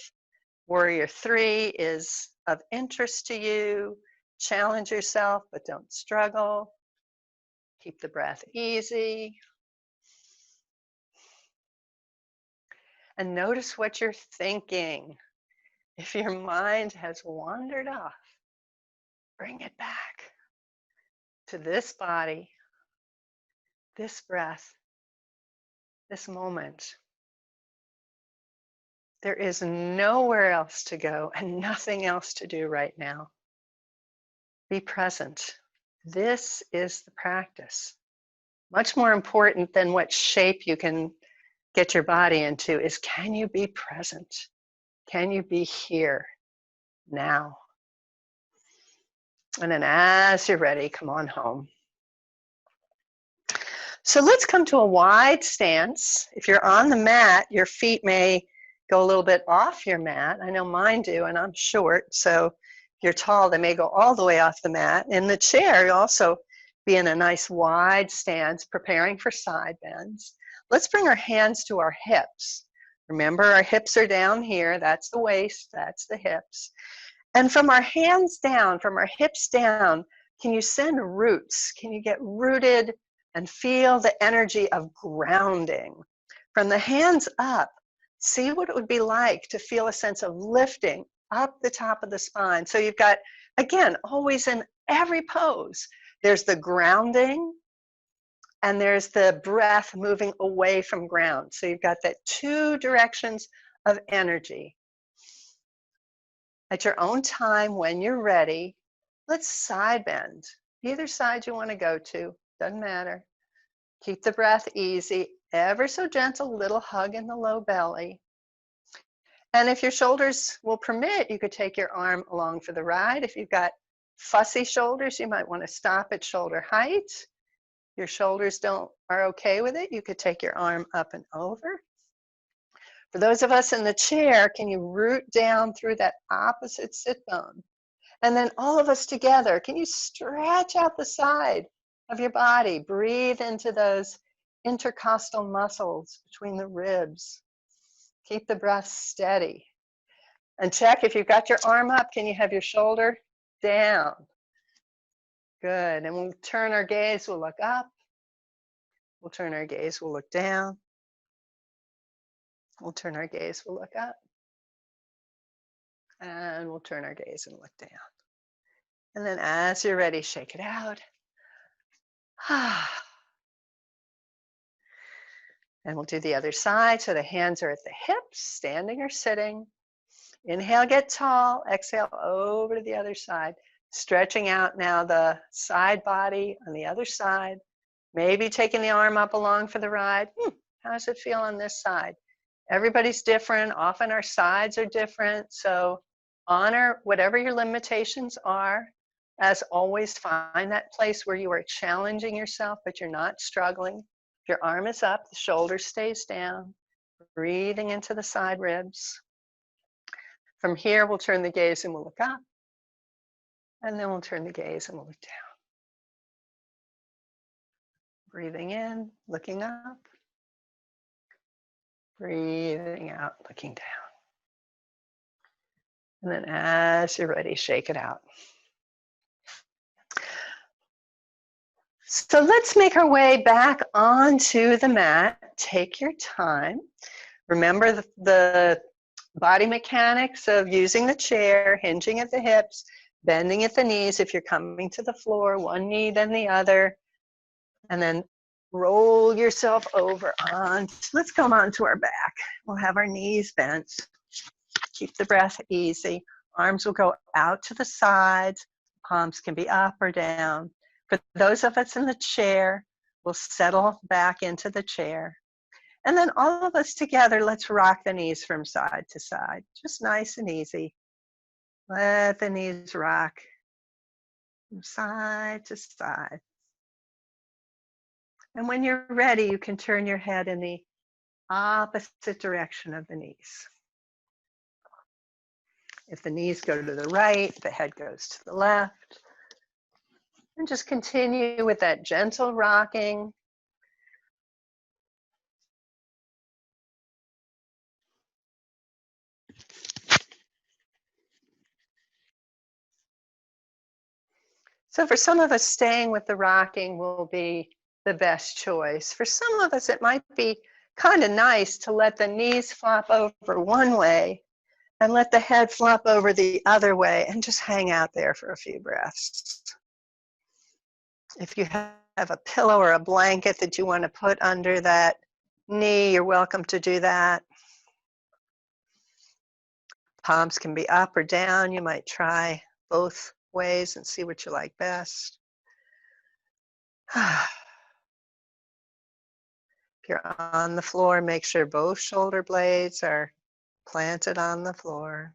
Warrior 3 is of interest to you, challenge yourself, but don't struggle. Keep the breath easy. And notice what you're thinking. If your mind has wandered off, bring it back to this body, this breath, this moment. There is nowhere else to go and nothing else to do right now. Be present. This is the practice. Much more important than what shape you can get your body into is, can you be present? Can you be here now? And then as you're ready, come on home. So let's come to a wide stance. If you're on the mat, your feet may go a little bit off your mat. I know mine do, and I'm short, so if you're tall, they may go all the way off the mat. In the chair, you'll also be in a nice wide stance, preparing for side bends. Let's bring our hands to our hips. Remember, our hips are down here. That's the waist, that's the hips. And from our hands down, from our hips down, can you send roots? Can you get rooted and feel the energy of grounding? From the hands up, see what it would be like to feel a sense of lifting up the top of the spine. So you've got, again, always in every pose, there's the grounding and there's the breath moving away from ground. So you've got that two directions of energy. At your own time, when you're ready, let's side bend. Either side you want to go to, doesn't matter. Keep the breath easy, ever so gentle, little hug in the low belly. And if your shoulders will permit, you could take your arm along for the ride. If you've got fussy shoulders, you might want to stop at shoulder height. Your shoulders are okay with it, you could take your arm up and over. For those of us in the chair, can you root down through that opposite sit bone? And then all of us together, can you stretch out the side of your body? Breathe into those intercostal muscles between the ribs. Keep the breath steady. And check if you've got your arm up, can you have your shoulder down? Good. And we'll turn our gaze, we'll look up. We'll turn our gaze, we'll look down. We'll turn our gaze, we'll look up. And we'll turn our gaze and look down. And then as you're ready, shake it out. And we'll do the other side. So the hands are at the hips, standing or sitting. Inhale, get tall. Exhale, over to the other side. Stretching out now the side body on the other side. Maybe taking the arm up along for the ride. How does it feel on this side? Everybody's different. Often our sides are different. So honor whatever your limitations are. As always, find that place where you are challenging yourself, but you're not struggling. If your arm is up, the shoulder stays down. Breathing into the side ribs. From here, we'll turn the gaze and we'll look up. And then we'll turn the gaze and we'll look down. Breathing in, looking up. Breathing out, looking down. And then as you're ready, shake it out. So let's make our way back onto the mat. Take your time. Remember the body mechanics of using the chair, hinging at the hips, bending at the knees if you're coming to the floor, one knee then the other, and then roll yourself over on. Let's come onto our back. We'll have our knees bent. Keep the breath easy. Arms will go out to the sides. Palms can be up or down. For those of us in the chair, we'll settle back into the chair. And then all of us together, let's rock the knees from side to side. Just nice and easy. Let the knees rock from side to side. And when you're ready, you can turn your head in the opposite direction of the knees. If the knees go to the right, the head goes to the left. And just continue with that gentle rocking. So for some of us, staying with the rocking will be the best choice. For some of us, it might be kind of nice to let the knees flop over one way and let the head flop over the other way and just hang out there for a few breaths. If you have a pillow or a blanket that you want to put under that knee, you're welcome to do that. Palms can be up or down. You might try both ways and see what you like best. If you're on the floor, make sure both shoulder blades are planted on the floor.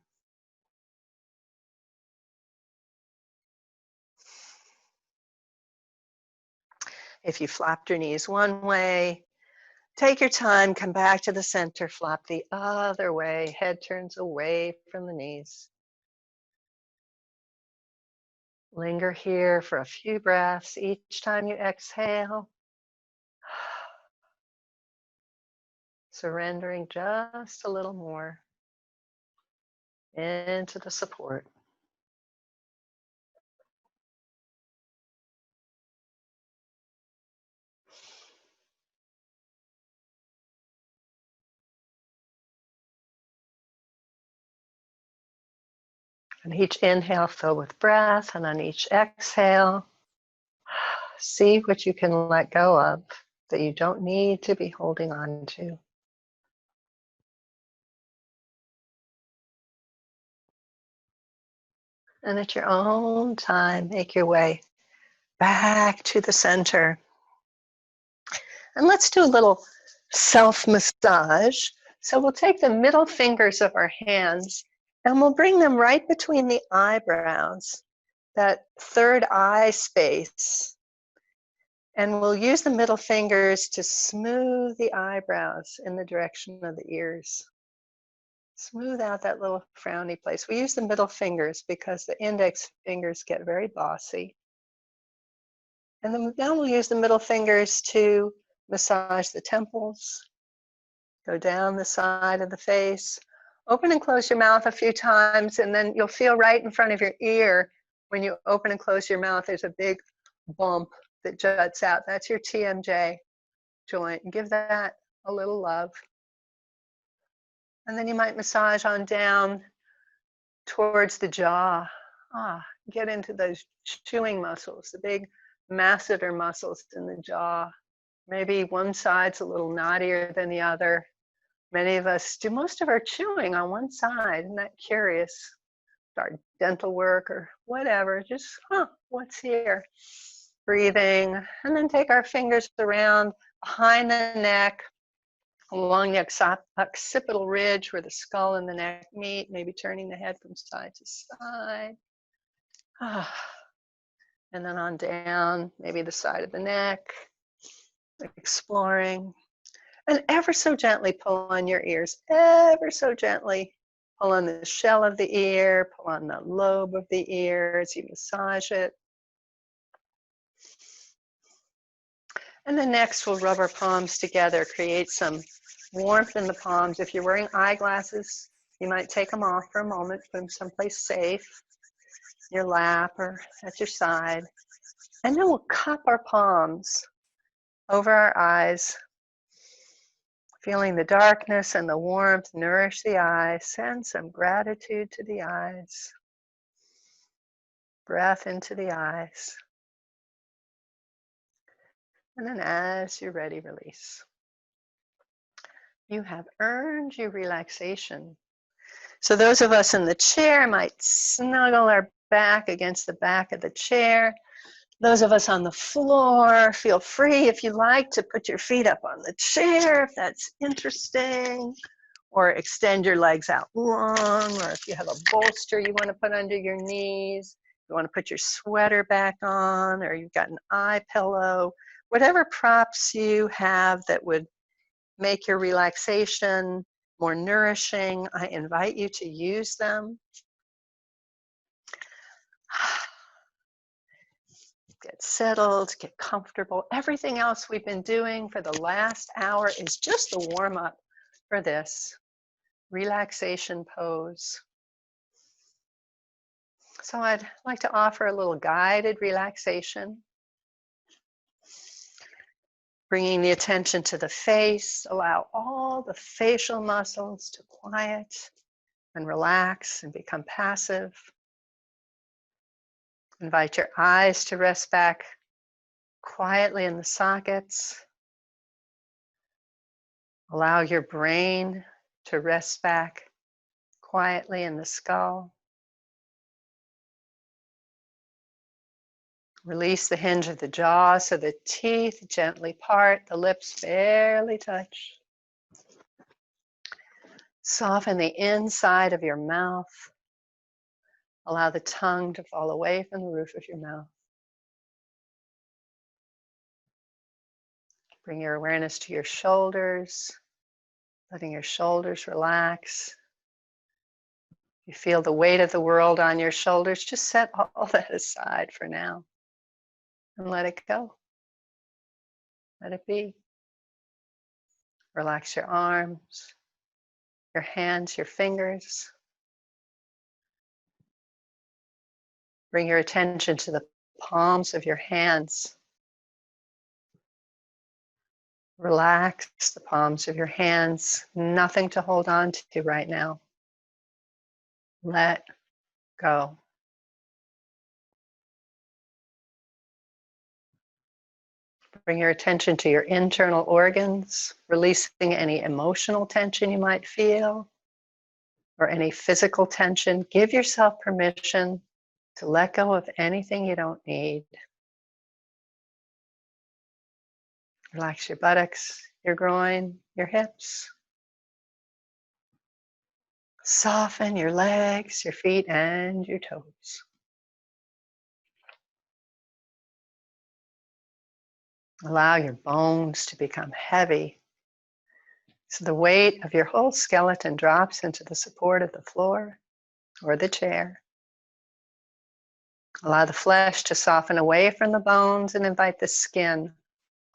If you flopped your knees one way, take your time, come back to the center, flop the other way, head turns away from the knees. Linger here for a few breaths each time you exhale. Surrendering just a little more into the support. On each inhale, fill with breath, and on each exhale, see what you can let go of that you don't need to be holding on to. And at your own time, make your way back to the center. And let's do a little self-massage. So we'll take the middle fingers of our hands and we'll bring them right between the eyebrows, that third eye space. And we'll use the middle fingers to smooth the eyebrows in the direction of the ears. Smooth out that little frowny place. We use the middle fingers because the index fingers get very bossy. And then now we'll use the middle fingers to massage the temples, go down the side of the face, open and close your mouth a few times, and then you'll feel right in front of your ear when you open and close your mouth, there's a big bump that juts out. That's your TMJ joint. Give that a little love. And then you might massage on down towards the jaw. Get into those chewing muscles, the big masseter muscles in the jaw. Maybe one side's a little knottier than the other. Many of us do most of our chewing on one side. Isn't that curious? Our dental work or whatever, just, what's here? Breathing, and then take our fingers around behind the neck, along the occipital ridge where the skull and the neck meet, maybe turning the head from side to side. And then on down, maybe the side of the neck, exploring. And ever so gently pull on your ears, ever so gently. Pull on the shell of the ear, pull on the lobe of the ear as you massage it. And then next we'll rub our palms together, create some warmth in the palms. If you're wearing eyeglasses, you might take them off for a moment, put them someplace safe, your lap or at your side. And then we'll cup our palms over our eyes Feeling the darkness and the warmth nourish the eyes. Send some gratitude to the eyes. Breath into the eyes. And then as you're ready, release. You have earned your relaxation. So those of us in the chair might snuggle our back against the back of the chair. Those of us on the floor, feel free if you like to put your feet up on the chair if that's interesting, or extend your legs out long, or if you have a bolster you want to put under your knees, you want to put your sweater back on, or you've got an eye pillow, whatever props you have that would make your relaxation more nourishing, I invite you to use them. Get settled, get comfortable. Everything else we've been doing for the last hour is just the warm-up for this relaxation pose. So I'd like to offer a little guided relaxation. Bringing the attention to the face, allow all the facial muscles to quiet and relax and become passive. Invite your eyes to rest back quietly in the sockets. Allow your brain to rest back quietly in the skull. Release the hinge of the jaw so the teeth gently part, the lips barely touch. Soften the inside of your mouth. Allow the tongue to fall away from the roof of your mouth. Bring your awareness to your shoulders, letting your shoulders relax. You feel the weight of the world on your shoulders. Just set all that aside for now and let it go. Let it be. Relax your arms, your hands, your fingers. Bring your attention to the palms of your hands. Relax the palms of your hands. Nothing to hold on to right now. Let go. Bring your attention to your internal organs, releasing any emotional tension you might feel or any physical tension. Give yourself permission to let go of anything you don't need. Relax your buttocks, your groin, your hips. Soften your legs, your feet, and your toes. Allow your bones to become heavy, so the weight of your whole skeleton drops into the support of the floor or the chair. Allow the flesh to soften away from the bones and invite the skin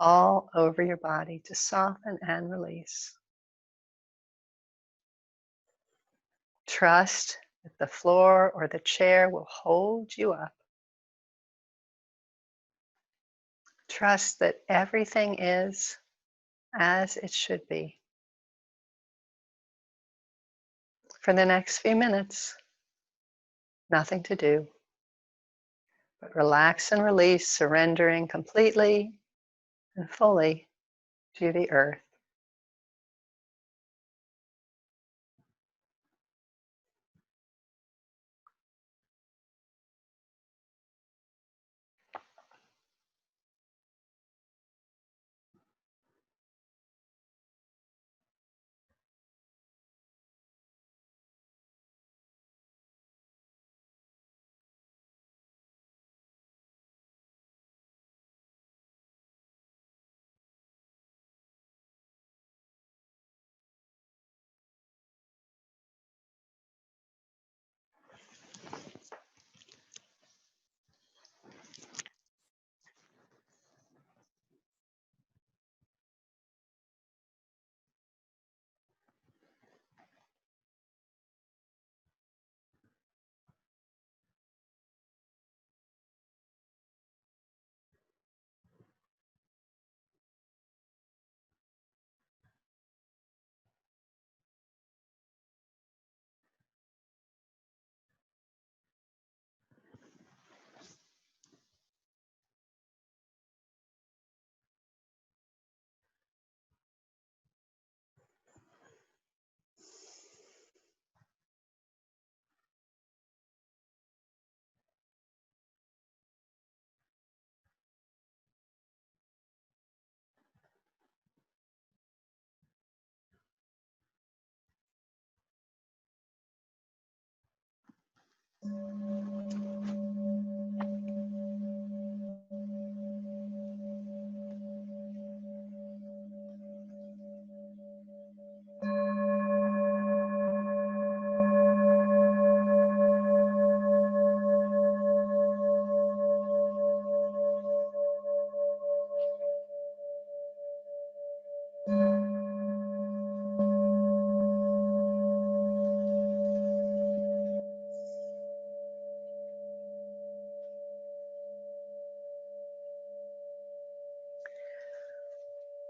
all over your body to soften and release. Trust that the floor or the chair will hold you up. Trust that everything is as it should be. For the next few minutes, nothing to do, but relax and release, surrendering completely and fully to the earth.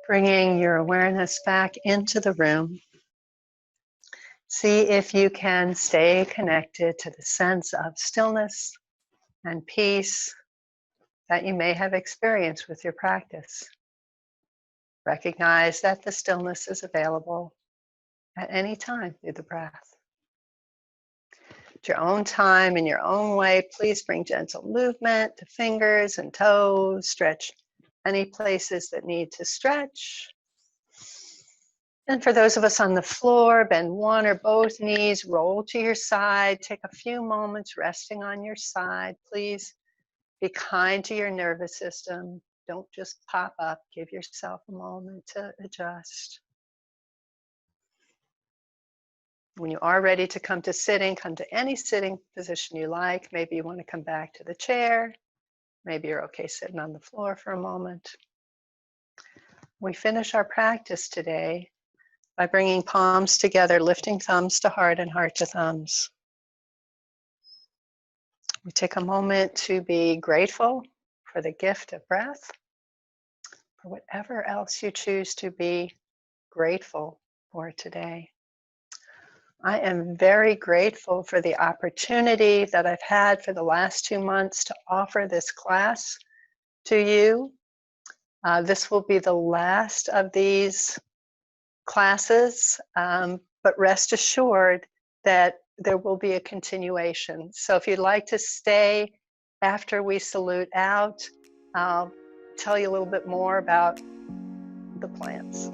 Bringing your awareness back into the room. See if you can stay connected to the sense of stillness and peace that you may have experienced with your practice. Recognize that the stillness is available at any time through the breath. At your own time, in your own way, please bring gentle movement to fingers and toes. Stretch any places that need to stretch. And for those of us on the floor, bend one or both knees, roll to your side. Take a few moments resting on your side. Please be kind to your nervous system. Don't just pop up. Give yourself a moment to adjust. When you are ready to come to sitting, come to any sitting position you like. Maybe you want to come back to the chair. Maybe you're okay sitting on the floor for a moment. We finish our practice today by bringing palms together, lifting thumbs to heart and heart to thumbs. We take a moment to be grateful for the gift of breath, for whatever else you choose to be grateful for today. I am very grateful for the opportunity that I've had for the last 2 months to offer this class to you. This will be the last of these classes, but rest assured that there will be a continuation. So if you'd like to stay after we salute out, I'll tell you a little bit more about the plans.